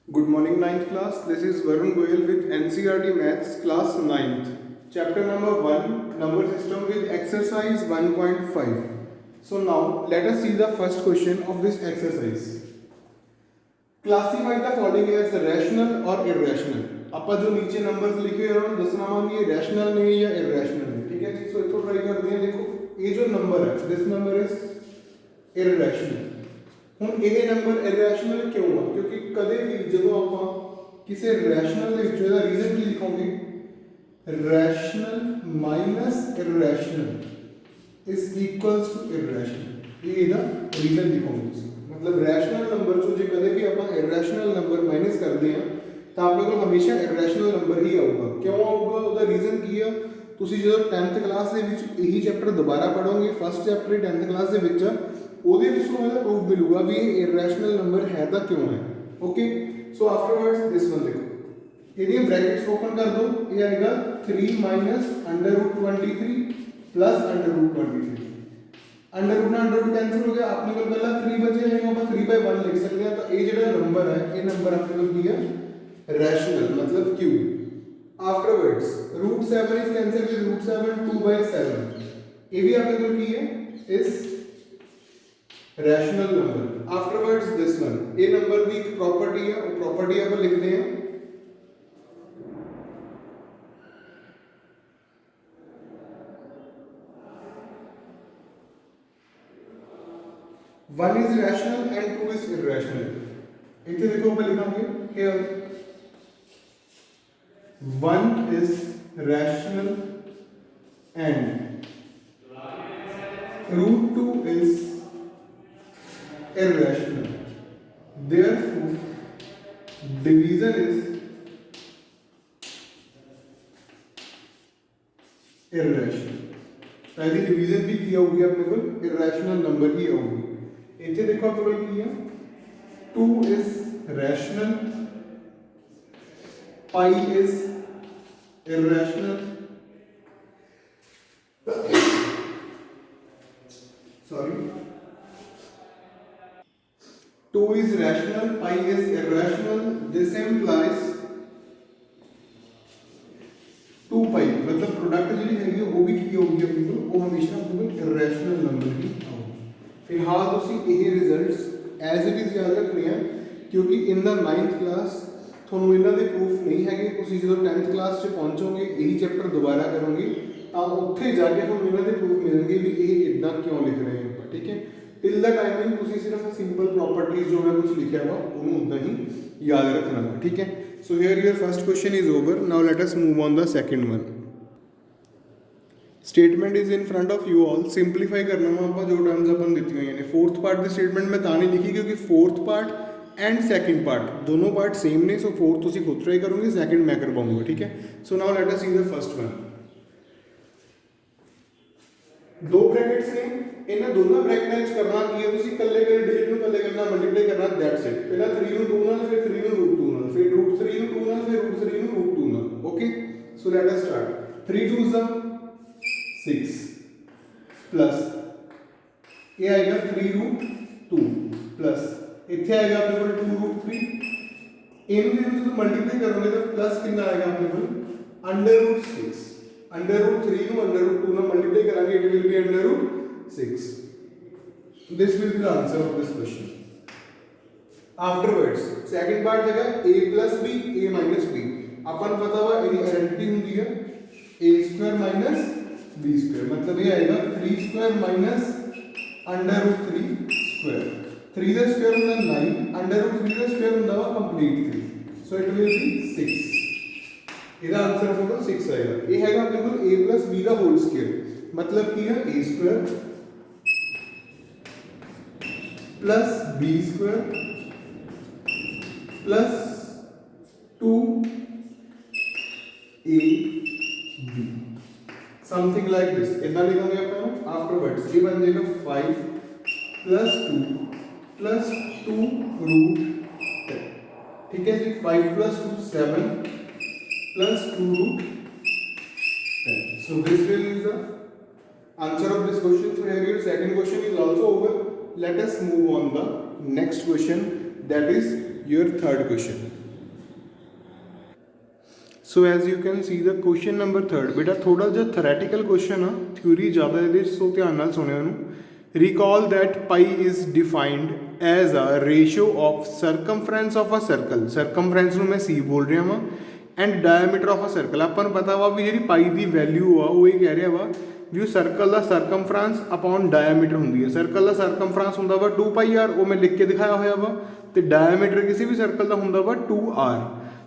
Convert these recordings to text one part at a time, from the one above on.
Good morning, ninth class. This is Varun Goyal with NCERT Maths, class ninth. Chapter number 1, number system with exercise 1.5. So now let us see the first question of this exercise. Classify the following as rational or irrational. ਆਪਾਂ जो नीचे numbers लिखे हैं उन्होंने दसना मान ये rational ने या इररेशनल है, ठीक है जी। सो इसको ट्राई करते हैं। देखो ये जो नंबर है, दिस नंबर इज इररेशनल। ਹੁਣ ਇਹ ਨੰਬਰ ਇਰੈਸ਼ਨਲ ਕਿਉਂ ਆ? ਕਿਉਂਕਿ ਕਦੇ ਵੀ ਜਦੋਂ ਆਪਾਂ ਕਿਸੇ ਰੈਸ਼ਨਲ ਦੇ ਵਿੱਚ ਇਹਦਾ ਰੀਜ਼ਨ ਕੀ ਲਿਖੋਗੇ, rational minus irrational is equals to irrational. ਇਹ ਇਹਦਾ ਰੀਜ਼ਨ ਲਿਖੋਗੇ ਤੁਸੀਂ। ਮਤਲਬ ਰੈਸ਼ਨਲ ਨੰਬਰ ਚੋਂ ਜੇ ਕਦੇ ਵੀ ਆਪਾਂ ਇਰੈਸ਼ਨਲ ਨੰਬਰ ਮਾਈਨਸ ਕਰਦੇ ਆ ਤਾਂ ਆਪਣੇ ਕੋਲ ਹਮੇਸ਼ਾ ਇਰੈਸ਼ਨਲ ਨੰਬਰ ਹੀ ਆਊਗਾ। ਕਿਉਂ ਆਊਗਾ? ਉਹਦਾ ਰੀਜ਼ਨ ਕੀ ਆ? ਤੁਸੀਂ ਜਦੋਂ 10th ਕਲਾਸ ਦੇ ਵਿੱਚ ਇਹੀ ਚੈਪਟਰ ਦੁਬਾਰਾ ਪੜ੍ਹੋਗੇ, ਫਸਟ ਚੈਪਟਰ ਹੀ 10th ਕਲਾਸ ਦੇ ਵਿੱਚ ਉਹਦੇ ਵਿੱਚ ਤੁਹਾਨੂੰ ਇਹਦਾ ਪ੍ਰੂਫ ਮਿਲੂਗਾ ਵੀ ਇਹ ਇਰੈਸ਼ਨਲ ਨੰਬਰ ਹੈ ਤਾਂ ਕਿਉਂ ਹੈ। ਓਕੇ, ਸੋ ਆਫਟਰਵਰਡਸ ਦਿਸ ਵਨ ਦੇਖੋ, ਇਹਦੀਆਂ ਬ੍ਰੈਕਟਸ ਓਪਨ ਕਰ ਦੋ। ਇਹ ਆਏਗਾ 3 ਮਾਈਨਸ √23 ਪਲੱਸ √23। ਅੰਡਰ ਨਾਲ ਕੈਂਸਲ ਹੋ ਗਿਆ, ਆਪਣੇ ਕੋਲ ਪਹਿਲਾਂ 3 ਬਚੇ, ਇਹਨੂੰ ਆਪਾਂ 3/1 ਲਿਖ ਸਕਦੇ ਹਾਂ। ਤਾਂ ਇਹ ਜਿਹੜਾ ਨੰਬਰ ਹੈ, ਇਹ ਨੰਬਰ ਆਪਣੇ ਕੋਲ ਕੀ ਹੈ, ਰੈਸ਼ਨਲ ਮਤਲਬ q। ਆਫਟਰਵਰਡਸ √7 is cancel with √7, 2/7। ਇਹ ਵੀ ਆਪਣੇ ਕੋਲ ਕੀ ਹੈ, ਇਸ rational number. Afterwards this one, ये नंबर की एक प्रॉपर्टी है, वो प्रॉपर्टी आप लिखते हैं one is rational and two is irrational. इतने देखो आप लिखेंगे here one is rational and √2 is irrational, therefore division is irrational। पहली डिवीजन भी की होगी अपने को irrational नंबर ही होगी। इतने देखो अपने को की है 2 is rational, pi is irrational, sorry, 2 is rational, pi is irrational। This implies 2 pi मतलब प्रोडक्ट जी है वो भी की होगी अपनी को, वो हमेशा अपने को इररेशनल नंबर ही आएगी। फिलहाल ਤੁਸੀਂ ਇਹ ਰਿਜ਼ਲਟਸ ਐਜ਼ ਇਟ ਇਜ਼ ਯਾਦ ਰੱਖਣੇ ਆ, ਕਿਉਂਕਿ ਇਨ ਦਾ 9th ਕਲਾਸ ਤੁਹਾਨੂੰ ਇਹਨਾਂ ਦੇ ਪ੍ਰੂਫ ਨਹੀਂ ਹੈਗੇ। ਤੁਸੀਂ ਜਦੋਂ 10th ਕਲਾਸ 'ਚ ਪਹੁੰਚੋਗੇ, ਇਹੀ ਚੈਪਟਰ ਦੁਬਾਰਾ ਕਰੋਗੇ ਤਾਂ ਉੱਥੇ ਜਾ ਕੇ ਤੁਹਾਨੂੰ ਇਹਨਾਂ ਦੇ ਪ੍ਰੂਫ ਮਿਲਣਗੇ ਵੀ ਇਹ ਇਦਾਂ ਕਿਉਂ ਲਿਖ ਰਹੇ ਆਪਾਂ, ਠੀਕ ਹੈ। टिल द टाइमिंग ਤੁਸੀਂ ਸਿਰਫ ਸਿੰਪਲ ਪ੍ਰੋਪਰਟੀਜ਼ ਜੋ ਮੈਂ ਕੁਝ ਲਿਖਿਆ ਵਾ ਉਹਨੂੰ ਉਦਾਂ ਹੀ ਯਾਦ ਰੱਖਣਾ ਹੈ, ਠੀਕ ਹੈ। So here your first question is over. Now let us move on the second one. Statement is in front of you all. Simplify करना वा आप जो टर्म्स अपन दी हुई ने। फोर्थ पार्ट की स्टेटमेंट मैं नहीं लिखी क्योंकि fourth part and second part दोनों पार्ट सेम ने। सो फोर्थ तुम खुद ट्राई करोगे, सैकेंड मैं कर पाऊंगा, ठीक है। So now let us see the first one. दो ब्रैकेट्स ने, इन्हें दोनों ब्रैकेटां च करना की है, तुसीं कल्ले डिजिट नूं कल्ले करना, मल्टीप्लाई करना, दैट्स इट। पहला 3 नूं 2 नाल, फिर 3 नूं √2 नाल, फिर √3 नूं 2 नाल, फिर √3 नूं √2 नाल। Okay, so let us start. 3 2 6 plus ये आएगा 3√2 प्लस इतने आएगा अपने को 2√3। इन जो मल्टीप्लाई करोगे तो प्लस कितना आएगा अपने को √6। √3 नो √2 ना मल्टीप्लाई करेंगे, it will be √6। This will be the answer of this question. Afterwards second part है a + b a - b। अपन पता हुआ इनकी आइडेंटिटी होती है a² - b², मतलब ये आएगा 3² - √3²। 3 ਦਾ ਸਕੁਅਰ ਹੁੰਦਾ 9, √3 ਦਾ ਸਕੁਅਰ ਹੁੰਦਾ ਵਾ complete 3। So it will be 6। ਇਹਦਾ ਆਨਸਰ ਆਪਣੇ ਕੋਲ 6 ਆਏਗਾ। ਇਹ ਹੈਗਾ ਆਪਣੇ ਕੋਲ a + b the whole square, ਮਤਲਬ ਕੀ ਹੈ a² + b² + 2ab something like this. इतना लिखेंगे अपन। आफ्टरवर्ड्स ये बन जाएगा 5 + 2 + 2√10, ठीक है जी। 5 + 2 7 + 2√10। So this will is the answer of this question. So here your second question is also over. Let us move on the next question, that is your third question. So as you can see the question number third, बेटा थोड़ा जिहा theoretical question आ, theory ज़्यादा ਇਹਦੇ सो ध्यान नाल सुनियो ਇਹਨੂੰ. Recall that pi is defined as a ratio of circumference of a circle. Circumference ਨੂੰ मैं c बोल ਰਿਹਾ ਵਾਂ and diameter of a circle. ਆਪਾਂ ਨੂੰ ਪਤਾ ਵਾ ਵੀ ਜਿਹੜੀ ਪਾਈ ਦੀ ਵੈਲਿਊ ਆ ਉਹ ਇਹ ਕਹਿ ਰਿਹਾ ਵਾ ਵੀ ਉਹ ਸਰਕਲ ਦਾ ਸਰਕਮਫਰੈਂਸ ਅਪੋਨ ਡਾਇਆਮੀਟਰ ਹੁੰਦੀ ਹੈ. ਸਰਕਲ ਦਾ ਸਰਕਮਫਰੈਂਸ ਹੁੰਦਾ ਵਾ 2πr, ਉਹ ਮੈਂ ਲਿਖ ਕੇ ਦਿਖਾਇਆ ਹੋਇਆ ਵਾ, ਤੇ ਡਾਇਆਮੀਟਰ ਕਿਸੇ ਵੀ ਸਰਕਲ ਦਾ ਹੁੰਦਾ ਵਾ 2r.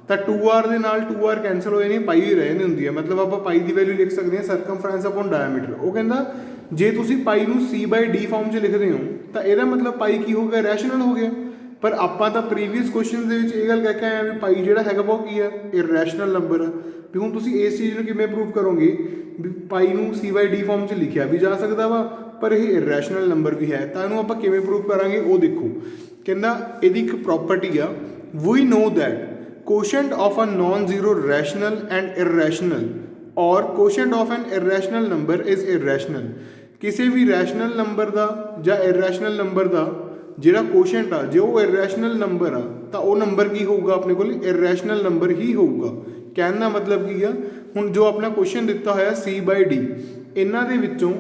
ਤਾਂ 2r ਦੇ ਨਾਲ 2r ਕੈਂਸਲ ਹੋ ਜਾਣੀ, ਪਾਈ ਹੀ ਰਹਿ ਜਾਂਦੀ ਹੁੰਦੀ ਹੈ. ਮਤਲਬ ਆਪਾਂ ਪਾਈ ਦੀ ਵੈਲਿਊ ਲਿਖ ਸਕਦੇ ਹਾਂ ਸਰਕਮਫਰੈਂਸ ਅਪੋਨ ਡਾਇਆਮੀਟਰ. ਉਹ ਕਹਿੰਦਾ ਜੇ ਤੁਸੀਂ ਪਾਈ ਨੂੰ c/d ਫਾਰਮ 'ਚ ਲਿਖਦੇ ਹੋ ਤਾਂ ਇਹਦਾ ਮਤਲਬ ਪਾਈ ਕੀ ਹੋ ਗਿਆ, ਰੈਸ਼ਨਲ ਹੋ ਗਿਆ. ਪਰ ਆਪਾਂ ਤਾਂ ਪ੍ਰੀਵੀਅਸ ਕੁਐਸਚਨ ਦੇ ਵਿੱਚ ਇਹ ਗੱਲ ਕਹਿ ਕੇ ਆਏ ਆ ਵੀ ਪਾਈ ਜਿਹੜਾ ਹੈਗਾ ਵਾ ਉਹ ਕੀ ਆ, ਇਰੈਸ਼ਨਲ ਨੰਬਰ ਆ. ਵੀ ਹੁਣ ਤੁਸੀਂ ਇਸ ਚੀਜ਼ ਨੂੰ ਕਿਵੇਂ ਪ੍ਰੂਵ ਕਰੋਗੇ ਵੀ ਪਾਈ ਨੂੰ c/d ਫਾਰਮ 'ਚ ਲਿਖਿਆ ਵੀ ਜਾ ਸਕਦਾ ਵਾ ਪਰ ਇਹ ਇਰੈਸ਼ਨਲ ਨੰਬਰ ਵੀ ਹੈ. ਤਾਂ ਇਹਨੂੰ ਆਪਾਂ ਕਿਵੇਂ ਪ੍ਰੂਵ ਕਰਾਂਗੇ ਉਹ ਦੇਖੋ. ਕਹਿੰਦਾ ਇਹਦੀ ਇੱਕ ਪ੍ਰੋਪਰਟੀ ਆ, we know that quotient of a non-zero rational and irrational or quotient of an irrational number is irrational. ਕਿਸੇ ਵੀ ਰੈਸ਼ਨਲ ਨੰਬਰ ਦਾ ਜਾਂ ਇਰੈਸ਼ਨਲ ਨੰਬਰ ਦਾ ਜਿਹੜਾ quotient ਆ, ਜੇ ਉਹ ਇਰੈਸ਼ਨਲ ਨੰਬਰ ਆ ਤਾਂ ਉਹ ਨੰਬਰ ਕੀ ਹੋਊਗਾ ਆਪਣੇ ਕੋਲ, ਇਰੈਸ਼ਨਲ ਨੰਬਰ ਹੀ ਹੋਊਗਾ. ਕਹਿਣ ਦਾ ਮਤਲਬ ਕੀ ਆ, ਹੁਣ ਜੋ ਆਪਣਾ ਕੁਐਸਚਨ ਦਿੱਤਾ ਹੋਇਆ c/d, ਇਹਨਾਂ ਦੇ ਵਿੱਚੋਂ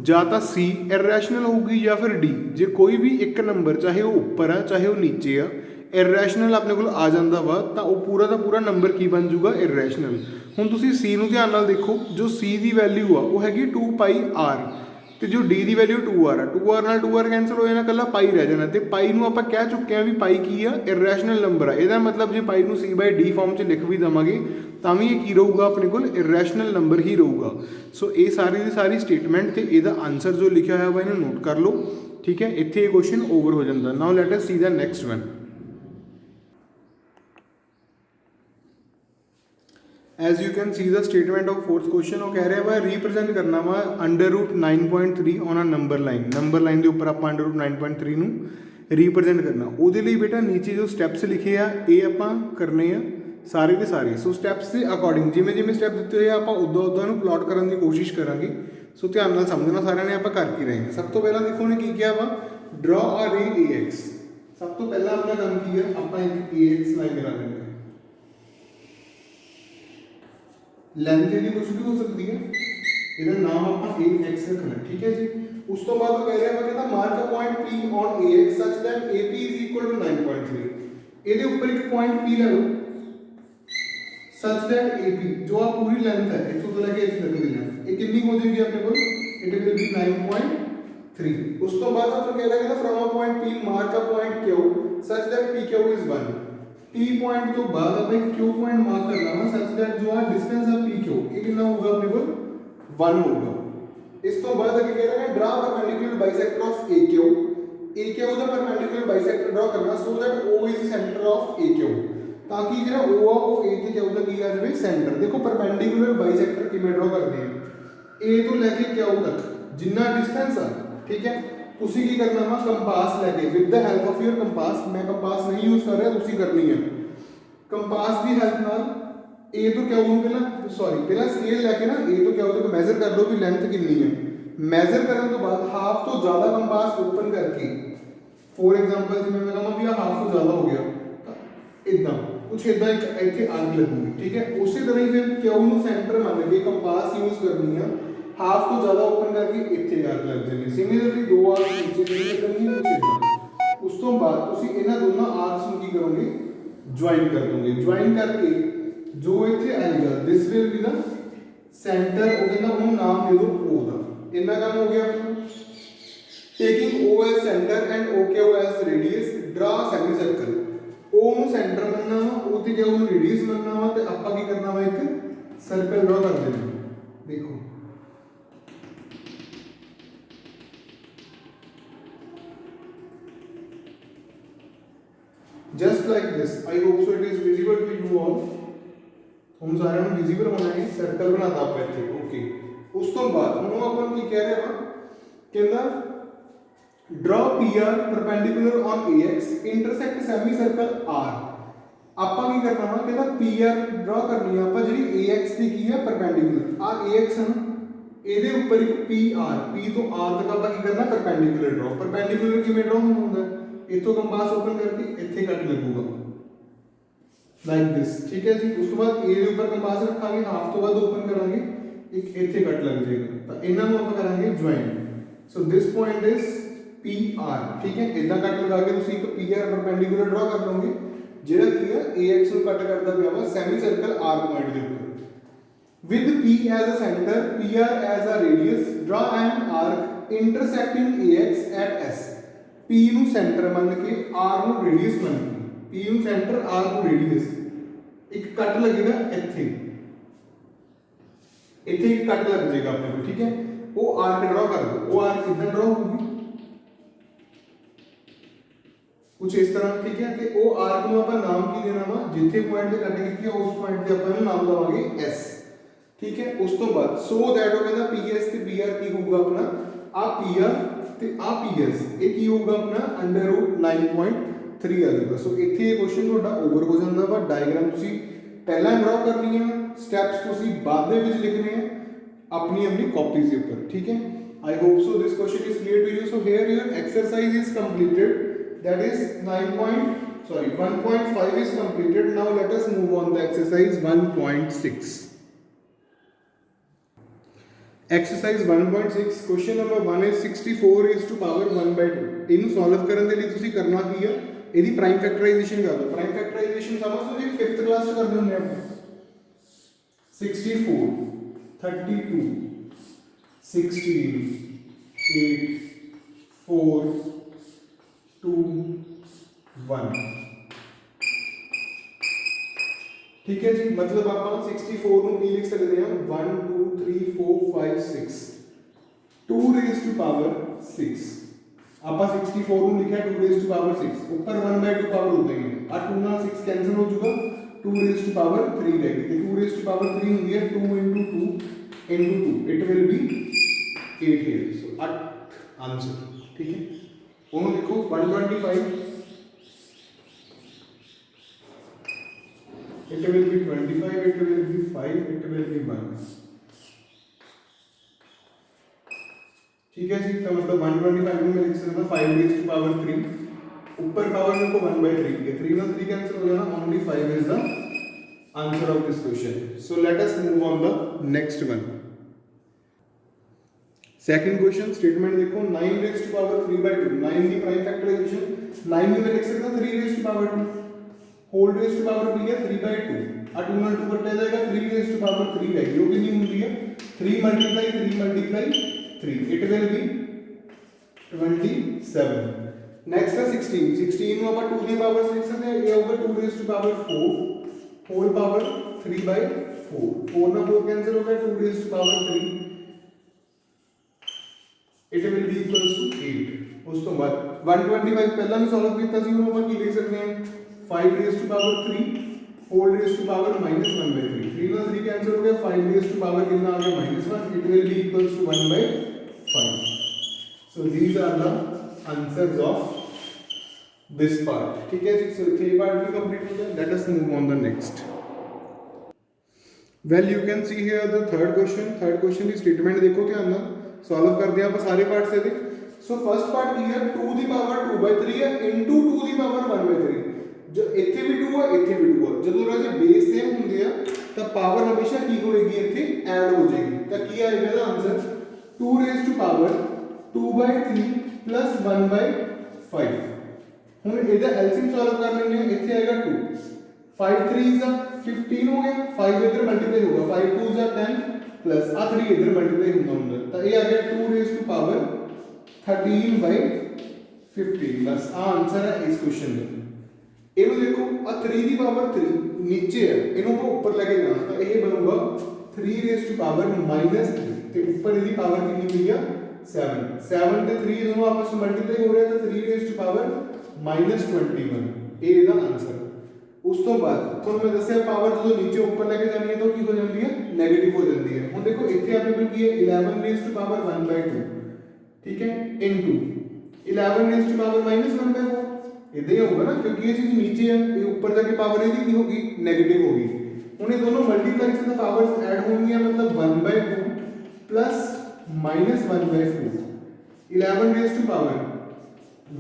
ਜਾਂ ਤਾਂ c ਇਰੈਸ਼ਨਲ ਹੋਊਗੀ ਜਾਂ ਫਿਰ d. ਜੇ ਕੋਈ ਵੀ ਇੱਕ ਨੰਬਰ ਚਾਹੇ ਉਹ ਉੱਪਰ ਆ ਚਾਹੇ ਉਹ ਨੀਚੇ ਆ ਇਰੈਸ਼ਨਲ ਆਪਣੇ ਕੋਲ ਆ ਜਾਂਦਾ ਵਾ ਤਾਂ ਉਹ ਪੂਰਾ ਦਾ ਪੂਰਾ ਨੰਬਰ ਕੀ ਬਣ ਜੂਗਾ, ਇਰੈਸ਼ਨਲ. ਹੁਣ ਤੁਸੀਂ c ਨੂੰ ਧਿਆਨ ਨਾਲ ਦੇਖੋ, ਜੋ c ਦੀ ਵੈਲਿਊ ਆ ਉਹ ਹੈਗੀ 2πr ਤੇ ਜੋ d ਦੀ ਵੈਲਿਊ 2r ਆ. 2r ਨਾਲ 2r ਕੈਂਸਲ ਹੋ ਜਾਣਾ, ਇਕੱਲਾ ਪਾਈ ਰਹਿ ਜਾਣਾ. ਤੇ ਪਾਈ ਨੂੰ ਆਪਾਂ ਕਹਿ ਚੁੱਕੇ ਹਾਂ ਵੀ ਪਾਈ ਕੀ ਆ, ਇਰੈਸ਼ਨਲ ਨੰਬਰ ਆ. ਇਹਦਾ ਮਤਲਬ ਜੇ ਪਾਈ ਨੂੰ c/d ਫਾਰਮ 'ਚ ਲਿਖ ਵੀ ਦੇਵਾਂਗੇ ਤਾਂ ਵੀ ਇਹ ਕੀ ਰਹੂਗਾ ਆਪਣੇ ਕੋਲ, ਇਰੈਸ਼ਨਲ ਨੰਬਰ ਹੀ ਰਹੂਗਾ. ਸੋ ਇਹ ਸਾਰੀ ਦੀ ਸਾਰੀ ਸਟੇਟਮੈਂਟ ਤੇ ਇਹਦਾ ਆਨਸਰ ਜੋ ਲਿਖਿਆ ਹੋਇਆ ਵਾ ਇਹਨੂੰ ਨੋਟ ਕਰ ਲਓ. ਠੀਕ ਹੈ, ਇੱਥੇ ਇਹ ਕੁਐਸਚਨ ਓਵਰ ਹੋ ਜਾਂਦਾ. Now let us see the next one. As you can see the statement of fourth question. ਉਹ ਕਹਿ ਰਿਹਾ ਵਾ ਰੀਪ੍ਰਜੈਂਟ ਕਰਨਾ ਵਾ √9.3 on a number line. Number line ਦੇ ਉੱਪਰ ਆਪਾਂ √9.3 ਨੂੰ ਰੀਪ੍ਰਜੈਂਟ ਕਰਨਾ. ਉਹਦੇ ਲਈ ਬੇਟਾ ਨੀਚੇ ਜੋ ਸਟੈਪਸ ਲਿਖੇ ਆ ਇਹ ਆਪਾਂ ਕਰਨੇ ਆ ਸਾਰੇ ਦੇ ਸਾਰੇ. ਸੋ ਸਟੈਪਸ ਦੇ ਅਕੋਰਡਿੰਗ ਜਿਵੇਂ ਜਿਵੇਂ ਸਟੈਪ ਦਿੱਤੇ ਹੋਏ ਆ ਆਪਾਂ ਉੱਦਾਂ ਉੱਦਾਂ ਨੂੰ ਪਲਾਟ ਕਰਨ ਦੀ ਕੋਸ਼ਿਸ਼ ਕਰਾਂਗੇ. ਸੋ ਧਿਆਨ ਨਾਲ ਸਮਝਣਾ ਸਾਰਿਆਂ ਨੇ, ਆਪਾਂ ਕਰ ਕੀ ਰਹੇ ਹਾਂ. ਸਭ ਤੋਂ ਪਹਿਲਾਂ ਦੇਖੋ ਉਹਨੇ ਕੀ ਕਿਹਾ ਵਾ, ਡਰਾ ਅ ਰੇ AX. ਸਭ ਤੋਂ ਪਹਿਲਾਂ ਆਪਣਾ ਕੰਮ ਕੀ ਹੈ, ਆਪਾਂ ਇੱਕ AX ਲਾਈਨ ਬਣਾ ਲੈਂਦੇ ਹਾਂ. ਲੈਂਥ ਇਹਦੀ ਕੁਝ ਵੀ ਹੋ ਸਕਦੀ ਹੈ, ਇਹਦਾ ਨਾਮ ਆਪਾਂ AX ਰੱਖਣਾ. ਠੀਕ ਹੈ ਜੀ. ਉਸ ਤੋਂ ਬਾਅਦ ਉਹ ਕਹਿ ਰਿਹਾ ਵਾ ਕਹਿੰਦਾ mark a point P on AX such that AP is equal to 9.3. ਇਹਦੇ ਉੱਪਰ ਇੱਕ ਪੁਆਇੰਟ P ਲੈ ਲਓ ਸੱਚ ਦੈਟ AP ਜੋ ਆ ਪੂਰੀ ਲੈਂਥ ਹੈ ਇੱਥੋਂ ਤੋਂ ਲੈ ਕੇ ਇੱਥੇ ਤੱਕ ਦੀ ਲੈਂਥ ਇਹ ਕਿੰਨੀ ਹੋ ਜਾਏਗੀ ਆਪਣੇ ਕੋਲ, ਇਟ ਵਿਲ ਬੀ 9.3. ਉਸ ਤੋਂ ਬਾਅਦ ਆਪਾਂ ਕਹਿ ਰਿਹਾ ਕਹਿੰਦਾ from a point P mark a point Q such that PQ is 1. T point ਤੋਂ ਬਾਅਦ ਆਪਾਂ ਇੱਕ Q ਪੁਆਇੰਟ ਮਾਰਕ ਕਰਨਾ ਵਾ ਸੱਚ ਦੈਟ ਜੋ ਆ ਡਿਸਟੈਂਸ ਆ PQ ਇਹ ਕਿੰਨਾ ਹੋਊਗਾ ਆਪਣੇ ਕੋਲ, 1 ਹੋਊਗਾ. ਇਸ ਤੋਂ ਬਾਅਦ ਅੱਗੇ ਕਹਿ ਰਿਹਾ ਹੈ draw perpendicular bisector of AQ ਦਾ ਪਰਪੈਂਡੀਕੂਲਰ ਬਾਈਸੈਕਟਰ ਡਰਾ ਕਰਨਾ so that O is centre of AQ. ਤਾਂ ਕਿ ਜਿਹੜਾ O ਆ ਉਹ A ਤੇ Q ਦਾ ਕੀ ਆ ਜਾਵੇ, ਸੈਂਟਰ. ਦੇਖੋ ਪਰਪੈਂਡੀਕੂਲਰ ਬਾਈਸੈਕਟਰ ਕਿਵੇਂ ਡਰਾ ਕਰਦੇ ਆ, A ਤੋਂ ਲੈ ਕੇ Q ਤੱਕ ਜਿੰਨਾ ਡਿਸਟੈਂਸ ਆ. ਠੀਕ ਹੈ, ਤੁਸੀਂ ਕੀ ਕਰਨਾ ਵਾ, ਕੰਪਾਸ ਲੈ ਕੇ with the help of your compass. ਮੈਂ ਕੰਪਾਸ ਨਹੀਂ ਯੂਜ਼ ਕਰ ਰਿਹਾ, ਤੁਸੀਂ ਕਰਨੀ ਹੈ. ਕੰਪਾਸ ਦੀ ਹੈਲਪ ਨਾਲ A ਤੋਂ Q ਨੂੰ ਪਹਿਲਾਂ ਸਕੇਲ ਲੈ ਕੇ ਨਾ A ਤੋਂ Q ਤੱਕ ਮੈਜ਼ਰ ਕਰ ਲਓ ਵੀ ਲੈਂਥ ਕਿੰਨੀ ਹੈ. ਮੈਜ਼ਰ ਕਰਨ ਤੋਂ ਬਾਅਦ ਹਾਫ ਤੋਂ ਜ਼ਿਆਦਾ ਕੰਪਾਸ ਓਪਨ ਕਰਕੇ, ਫੋਰ ਐਗਜ਼ਾਮਪਲ ਜਿਵੇਂ ਮੈਂ ਕਹਾਂ ਵੀ ਆ ਹਾਫ ਤੋਂ ਜ਼ਿਆਦਾ ਹੋ ਗਿਆ ਤਾਂ ਇਦਾਂ ਕੁਛ ਇਦਾਂ ਇੱਕ ਇੱਥੇ ਆਰਕ ਲੱਗੂਗੀ. ਠੀਕ ਹੈ, ਉਸੇ ਤਰ੍ਹਾਂ ਹੀ ਫਿਰ Q ਨੂੰ ਸੈਂਟਰ ਮੰਨ ਕੇ ਕੰਪਾਸ ਯੂਜ਼ ਕਰਨੀ ਆ, ਹਾਫ ਤੋਂ ਜ਼ਿਆਦਾ ਓਪਨ ਕਰਕੇ ਇੱਥੇ ਆਰਕ ਲੱਗ ਜਾਣੀ. ਸਿਮਿਲਰਲੀ ਦੋ ਆਰਕ ਨੀਚੇ ਨਹੀਂ ਲੱਗਣਗੀਆਂ ਕੁਛ ਇਦਾਂ. ਉਸ ਤੋਂ ਬਾਅਦ ਤੁਸੀਂ ਇਹਨਾਂ ਦੋਨਾਂ ਆਰਕਸ ਨੂੰ ਕੀ ਕਰੋਗੇ, ਜੁਆਇਨ ਕਰ ਦੋਗੇ. ਜੁਆਇਨ ਕਰਕੇ ਜੋ ਇੱਥੇ ਆਏਗਾ this will be the centre. ਉਹ ਕਹਿੰਦਾ ਉਹਨੂੰ ਨਾਮ ਦੇ ਦਿਓ O ਦਾ. ਇੰਨਾ ਕੰਮ ਹੋ ਗਿਆ. Taking O as center and OQ as radius draw semi circle. O ਨੂੰ ਸੈਂਟਰ ਮੰਨਣਾ ਵਾ, O ਤੇ Q ਨੂੰ ਰੇਡੀਅਸ ਮੰਨਣਾ ਵਾ ਤੇ ਆਪਾਂ ਕੀ ਕਰਨਾ ਵਾ, ਇੱਕ ਸਰਕਲ ਡਰਾ ਕਰ ਦੇਣਾ. ਦੇਖੋ just like this. I hope so it is visible to you all. ਹੁਣ ਸਾਰਿਆਂ ਨੂੰ ਵਿਜ਼ੀਬਲ ਹੋਣਾ ਹੈ. ਸਰਕਲ ਬਣਾਤਾ ਆਪਾਂ ਇੱਥੇ. ਓਕੇ, ਉਸ ਤੋਂ ਬਾਅਦ ਹੁਣ ਆਪਾਂ ਕੀ ਕਹਿ ਰਹੇ ਹਾਂ, ਕਹਿੰਦਾ draw PR perpendicular on AX intersect semi circle R. ਆਪਾਂ ਕੀ ਕਰਨਾ ਵਾ, ਕਹਿੰਦਾ PR ਡਰਾ ਕਰਨੀ ਆ ਆਪਾਂ ਜਿਹੜੀ AX ਦੀ ਕੀ ਹੈ, ਪਰਪੈਂਡੀਕੂਲਰ. ਆ AX ਹੈ ਨਾ, ਇਹਦੇ ਉੱਪਰ ਇੱਕ PR, P ਤੋਂ R ਤੱਕ ਆਪਾਂ ਕੀ ਕਰਨਾ, ਪਰਪੈਂਡੀਕੂਲਰ ਡਰਾ. ਪਰਪੈਂਡੀਕੂਲਰ ਕਿਵੇਂ ਡਰਾ ਹੁੰਦਾ, ਇੱਥੋਂ ਕੰਪਾਸ ਓਪਨ ਕਰਕੇ ਇੱਥੇ ਕੱਟ ਲੱਗੂਗਾ. लाइक दिस, ठीक है जी। उस तो बाद ए ਦੇ ਉੱਪਰ ਕੰਪਾਸ ਰੱਖਾਂਗੇ, ਹਾਫ ਤੋਂ ਬਾਅਦ ਓਪਨ ਕਰਾਂਗੇ, ਇੱਕ ਇੱਥੇ ਕੱਟ ਲੱਗ ਜਾਏਗਾ, ਤਾਂ ਇਹਨਾਂ ਨੂੰ ਆਪਾਂ ਕਰਾਂਗੇ join. So this point is P R, ਠੀਕ ਹੈ। ਇਦਾਂ ਕੱਟ ਲਗਾ ਕੇ ਤੁਸੀਂ ਇੱਕ ਪੀ ਆਰ ਪਰਪੈਂਡੀਕੂਲਰ ਡਰਾ ਕਰ ਲਓਗੇ, ਜਿਹੜਾ ਕੀ ਹੈ ਏ ਐਕਸ ਨੂੰ ਕੱਟ ਕਰਦਾ ਪਿਆ ਵਾ ਸੈਮੀ ਸਰਕਲ ਆਰ ਪੁਆਇੰਟ ਦੇ ਉੱਪਰ। with P as a center, PR as a radius, draw an arc intersecting AX at S। P ਨੂੰ center ਮੰਨ ਕੇ R ਨੂੰ radius ਮੰਨ ਕੇ, P ਨੂੰ center R ਨੂੰ radius, ਇੱਕ ਕੱਟ ਲੱਗੇਗਾ ਇੱਥੇ, ਇੱਥੇ ਇੱਕ ਕੱਟ ਲੱਗ ਜਾਏਗਾ ਆਪਣੇ ਕੋਲ, ਠੀਕ ਹੈ। ਉਹ ਆਰਕ ਡਰਾ ਕਰ ਦੋ, ਉਹ ਆਰਕ ਕਿੱਦਾਂ ਡਰਾ ਹੋਊਗੀ, कुछ इस तरह, ठीक है। ਤੇ ਉਹ ਆਰਕ ਨੂੰ ਆਪਾਂ ਨਾਮ ਕੀ ਦੇਣਾ ਵਾ, ਜਿੱਥੇ ਪੁਆਇੰਟ ਤੇ ਕੱਟ ਕੀਤੀ ਹੈ ਉਸ ਪੁਆਇੰਟ ਤੇ ਆਪਾਂ ਇਹਨੂੰ ਨਾਮ ਦਵਾਂਗੇ S, ठीक है। उस तो बाद सो दैट वो कहता PS ਤੇ PR ਕੀ ਹੋਊਗਾ ਆਪਣਾ, ਆ PR ਤੇ ਆ PS, ਇਹ ਕੀ ਹੋਊਗਾ ਆਪਣਾ ਅੰਡਰ ਰੂਟ 9.3 ਆ ਜਾਊਗਾ। ਸੋ ਇੱਥੇ ਇਹ ਕੁਐਸਚਨ ਤੁਹਾਡਾ ਓਵਰ ਹੋ ਜਾਂਦਾ ਵਾ। ਡਾਇਗਰਾਮ ਤੁਸੀਂ ਪਹਿਲਾਂ ਡਰਾ ਕਰਨੀ ਹੈ, ਸਟੈਪਸ ਤੁਸੀਂ ਬਾਅਦ ਦੇ ਵਿੱਚ ਲਿਖਣੇ ਆ ਆਪਣੀ ਆਪਣੀ ਕਾਪੀਜ਼ ਦੇ ਉੱਪਰ, ਠੀਕ ਹੈ। I hope so this question is clear to you। so here your exercise is completed, that is 1.5 is completed। now let us move on the exercise 1.6। Exercise 1.6 question number 1 is 64 raised to power 1/2। ਇਹਨੂੰ solve ਕਰਨ ਦੇ ਲਈ ਤੁਸੀਂ ਕਰਨਾ ਕੀ ਆ, ਇਹਦੀ prime ਫੈਕਟਰਾਈਜੇਸ਼ਨ ਕਰ ਲਓ। ਪ੍ਰਾਈਮ ਫੈਕਟਰਾਈਜੇਸ਼ਨ ਸਮਝਦੇ ਹੋ ਜੀ, 5th ਕਲਾਸ ਚ ਕਰਦੇ ਹੁੰਦੇ ਆਪਾਂ। 64 32 16 8 4 2 1, ठीक है जी। मतलब आप 64 ਨੂੰ ਕੀ ਲਿਖ ਸਕਦੇ ਹਾਂ, 1 2 3 4 5 6 2 रेज़ टू पावर 6। ਆਪਾਂ 64 ਨੂੰ ਲਿਖਿਆ 2 रेज़ टू पावर 6, ਉੱਪਰ 1/2 ਪਾਵਰ ਹੋ ਗਈ ਹੈ, ਆ 2 ਨਾਲ 6 ਕੈਨਸਲ ਹੋ ਜਾਊਗਾ, 2 रेज़ टू पावर 3 रहेगी, ਤੇ 2 रेज़ टू पावर 3 ਹੁੰਦੀ ਹੈ 2 into 2 into 2, it will be 8 here। so 8 answer, ठीक है। ਉਹਨੂੰ ਲਿਖੋ 125, it will be 25, it will be 5, it will be 1, ठीक है जी। तो मतलब 125 में लिख सकते हैं 5 raised to power 3, ऊपर पावर में को 1/3 है, 3 में 3 कैंसिल हो जाना, only 5 is the answer of this question। so let us move on the next one। Second question statement देखो, 9 raised to power 3/2, 9 की प्राइम फैक्टराइजेशन, 9 में लिख सकते हैं 3 raised to power 2, whole raise to power p है 3/2, आ 2 ਨਾਲ 2 ਕੱਟਿਆ ਜਾਏਗਾ, 3 रेज़ टू पावर 3 रहेगी, वो कितनी होती है 3 multiply 3, it will be 27। Next है 16, 16 ਨੂੰ ਆਪਾਂ 2 ਦੀ ਪਾਵਰ ਲਿਖ ਸਕਦੇ ਹਾਂ, ਇਹ ਹੋਊਗਾ 2 raise to power 4 whole power 3/4, 4 ਨਾਲ 4 कैंसिल हो गया, 2 raise to power 3, it will be equals to 8। ਉਸ ਤੋਂ ਬਾਅਦ 125 ਪਹਿਲਾਂ ਵੀ ਸੋਲਵ ਕੀਤਾ ਸੀ, ਉਹਨੂੰ ਆਪਾਂ ਕੀ ਲਿਖ ਸਕਦੇ ਹਾਂ 5 raised to power 3 whole raised to power -1/3, 3 ਨਾਲ 3 कैंसिल हो गया, 5 raised to power कितना आ गया -1, it will be equals to 1/5। so these are the answers of this part, ठीक है जी। so ये part भी complete हो गया, let us move on the next। well you can see here the third question the statement देखो ध्यान ਨਾਲ, solve करते हैं आप सारे पार्ट्स ਇਹਦੇ। सो फर्स्ट पार्ट की है 2 ਦੀ ਪਾਵਰ 2/3 है into 2 ਦੀ ਪਾਵਰ 1/3, जो ਇੱਥੇ ਵੀ 2 ਆ ਇੱਥੇ ਵੀ 2 ਆ, ਜਦੋਂ ਰਾਜੇ ਬੇਸ ਸੇਮ ਹੁੰਦੇ ਆ ਤਾਂ ਪਾਵਰ ਹਮੇਸ਼ਾ ਕੀ ਹੋਏਗੀ, ਇੱਥੇ ਐਡ ਹੋ ਜਾਏਗੀ, ਤਾਂ ਕੀ ਆਏਗਾ ਇਹਦਾ answer 2 raised to power 2/3 plus 1/5। ਹੁਣ ਇਹਦਾ ਐਲਸੀਐਮ ਸੋਲਵ ਕਰ ਲੈਂਦੇ ਹਾਂ, ਇੱਥੇ ਆਏਗਾ 2, 5 3s 15 ਹੋ ਗਿਆ, 5 ਇੱਧਰ ਮਲਟੀਪਲਾਈ ਹੋਗਾ, 5 2s 10 प्लस आ 3 इधर मल्टीप्लाई ਹੁੰਦਾ ਤਾਂ ਇਹ ਆ ਗਿਆ 2 raised to power 13/15, बस आ आंसर है इस क्वेश्चन ਦਾ। ਇਹਨੂੰ ਦੇਖੋ ਆ 3 ਦੀ ਪਾਵਰ 3 ਨੀਚੇ ਹੈ, ਇਹਨੂੰ ਆਪਾਂ ਉੱਪਰ ਲੈ ਕੇ ਜਾਣਾ, ਤਾਂ ਇਹ ਬਣੂਗਾ 3 raised to power -3, ਤੇ ਉੱਪਰ ਇਹਦੀ ਪਾਵਰ ਕਿੰਨੀ ਹੋਈ ਆ 7, 7 ਤੇ 3 ਦੋਨੋਂ ਆਪਸ ਵਿੱਚ ਮਲਟੀਪਲਾਈ ਹੋ ਰਿਹਾ, ਤਾਂ 3 raised to power -21, ਇਹ ਇਹਦਾ ਆਨਸਰ। ਉਸ ਤੋਂ ਬਾਅਦ ਤੁਹਾਨੂੰ ਮੈਂ ਦੱਸਿਆ ਪਾਵਰ ਜਦੋਂ ਨੀਚੇ ਉੱਪਰ ਲੈ ਕੇ ਜਾਣੀ ਹੈ ਤਾਂ ਕੀ ਹੋ ਜਾਂਦੀ ਹੈ, 네ਗੇਟਿਵ ਹੋ ਜਾਂਦੀ ਹੈ। ਹੁਣ ਦੇਖੋ ਇੱਥੇ ਆਪਣੇ ਕੋਲ ਕੀ ਹੈ 11 raised to power 1/2, ठीक है, into 11 raised to power -1/4, इधर ही होगा ना, क्योंकि ये चीज नीचे है, ये ऊपर जाके पावर ਇਹਦੀ ਕੀ ਹੋगी, 네ਗੇਟਿਵ होगी। ਹੁਣ ਇਹ ਦੋਨੋਂ ਮਲਟੀਪਲਾਈ से तो पावर्स ऐड होंगी, मतलब 1/2 plus -1/4, 11 raised to power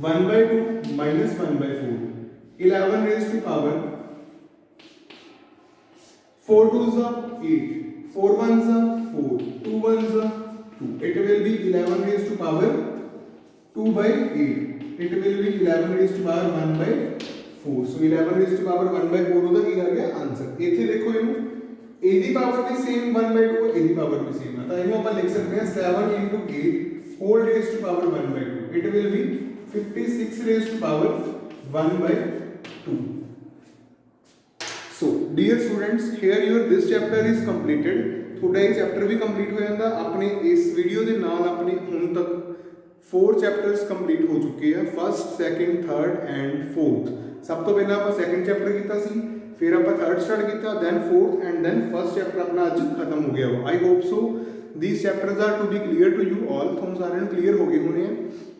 1/2 -1/4, 11 raised to power 4 2s are 8, 4 1s are 4, 2 1s are 2. It will be 11 raised to power 2 by 8. It will be 11 raised to power 1 by 4. So 11 raised to power 1 by 4 ਉਹਦਾ ਕੀ ਆ ਗਿਆ answer. ਇੱਥੇ ਦੇਖੋ ਇਹਨੂੰ ਇਹਦੀ power we same 1 by 2 ਇਹਦੀ power ਵੀ same ਹੈ, ਤਾਂ ਇਹਨੂੰ ਆਪਾਂ ਲਿਖ ਸਕਦੇ ਹਾਂ 7 into 8 whole raised to power 1 by 2. It will be 56 raised to power 1 by 2. So dear students, here your this chapter is completed. ਤੁਹਾਡਾ ਇਹ ਚੈਪਟਰ ਵੀ ਕੰਪਲੀਟ ਹੋ ਜਾਂਦਾ। ਆਪਣੇ ਇਸ ਵੀਡੀਓ ਦੇ ਨਾਲ ਆਪਣੇ ਹੁਣ ਤੱਕ 4 ਚੈਪਟਰਸ ਕੰਪਲੀਟ ਹੋ ਚੁੱਕੇ ਆ, first second third and fourth. ਸਭ ਤੋਂ ਪਹਿਲਾਂ ਆਪਾਂ ਸੈਕਿੰਡ ਚੈਪਟਰ ਕੀਤਾ ਸੀ, ਫਿਰ ਆਪਾਂ ਥਰਡ ਸਟਾਰਟ ਕੀਤਾ, then fourth and then first chapter ਆਪਣਾ ਅੱਜ ਖਤਮ ਹੋ ਗਿਆ ਵਾ। I hope so these chapters are to be clear to you all। ਤੁਹਾਨੂੰ ਸਾਰਿਆਂ ਨੂੰ ਕਲੀਅਰ ਹੋ ਗਏ ਹੋਣੇ ਆ,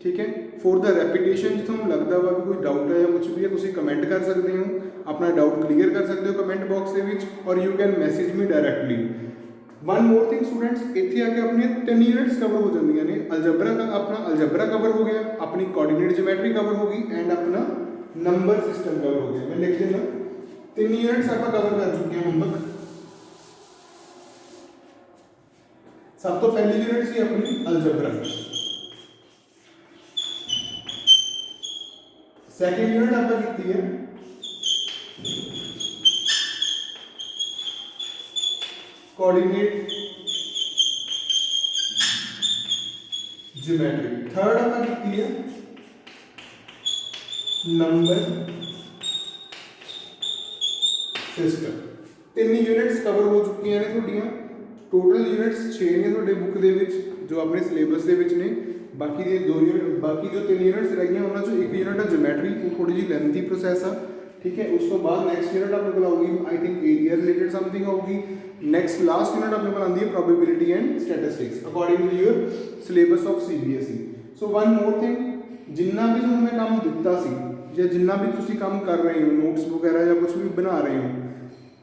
ਠੀਕ ਹੈ। ਫੋਰ ਦਾ ਰੈਪੀਟੇਸ਼ਨ ਜੇ ਤੁਹਾਨੂੰ ਲੱਗਦਾ ਵਾ ਕਿ ਕੋਈ ਡਾਊਟ ਹੈ ਜਾਂ ਕੁਝ ਵੀ ਹੈ, ਤੁਸੀਂ ਕਮੈਂਟ ਕਰ ਸਕਦੇ ਹੋ, ਆਪਣਾ ਡਾਊਟ ਕਲੀਅਰ ਕਰ ਸਕਦੇ ਹੋ ਕਮੈਂਟ ਬਾਕਸ ਦੇ ਵਿੱਚ, ਔਰ you can message me directly. One more thing students, ਇੱਥੇ ਆ ਕੇ ਆਪਣੀਆਂ 3 ਯੂਨਿਟਸ ਕਵਰ ਹੋ ਜਾਂਦੀਆਂ ਨੇ। ਅਲਜਬਰਾ ਦਾ ਆਪਣਾ ਅਲਜਬਰਾ ਕਵਰ ਹੋ ਗਿਆ, ਆਪਣੀ ਕੋਆਰਡੀਨੇਟ ਜਿਓਮੈਟਰੀ ਕਵਰ ਹੋ ਗਈ ਐਂਡ ਆਪਣਾ ਨੰਬਰ ਸਿਸਟਮ ਕਵਰ ਹੋ ਗਿਆ। ਮੈਂ ਲਿਖ ਦਿੰਦਾ 3 ਯੂਨਿਟਸ ਆਪਾਂ ਕਵਰ ਕਰ ਚੁੱਕੇ ਹਾਂ ਹੁਣ ਤੱਕ। सब तो पहली यूनिट सी अपनी अलजबरा, सेकंड यूनिट आपका की है कोऑर्डिनेट ज्योमेट्री, थर्ड आपका की है नंबर सिस्टम। 3 यूनिट्स कवर हो चुकी हैं थोड़ियां। टोटल यूनिट्स 6 ने ਤੁਹਾਡੇ बुक ਦੇ ਵਿੱਚ जो अपने सिलेबस ਦੇ ਵਿੱਚ ਨੇ। बाकी ਦੇ 2 यूनिट, बाकी जो 3 यूनिट्स रह गई ਉਹਨਾਂ ਚੋਂ 1 यूनिट है ज्योमेट्री, वो थोड़ी जी लेंथी प्रोसैस है, ठीक है। उस तो बाद नैक्सट यूनिट अपने को आऊगी I think area related something आऊगी। नैक्सट लास्ट यूनिट अपने को आती है probability and statistics according to your syllabus of CBSE। So one more thing, जिन्ना भी ਤੁਹਾਨੂੰ मैं काम दिता सी ਜਾਂ जिन्ना भी ਤੁਸੀਂ ਕੰਮ ਕਰ ਰਹੇ ਹੋ, नोट्स वगैरह ਜਾਂ कुछ भी बना रहे हो,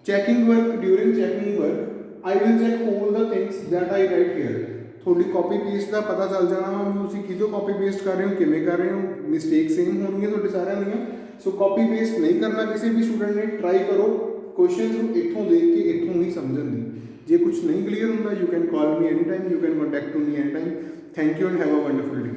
checking work, during checking work I will check all the things that I write here। थोड़ी कॉपी पेस्ट का पता चल जाना वा भी तुसीं कितों कॉपी पेस्ट कर रहे हो, किवें कर रहे हो, मिसटेक सेम होणगीਆਂ ਤੁਹਾਡੇ ਸਾਰਿਆਂ ਦੀਆਂ। सो कॉपी पेस्ट नहीं करना किसी भी स्टूडेंट ने, ट्राई करो क्वेश्चन ਨੂੰ ਇੱਥੋਂ ਦੇਖ ਕੇ ਇੱਥੋਂ ਹੀ ਸਮਝਣ ਦੀ। ਜੇ ਕੁਝ ਨਹੀਂ ਕਲੀਅਰ ਹੁੰਦਾ, you can call me anytime, you can contact me anytime। Thank you and have a wonderful day।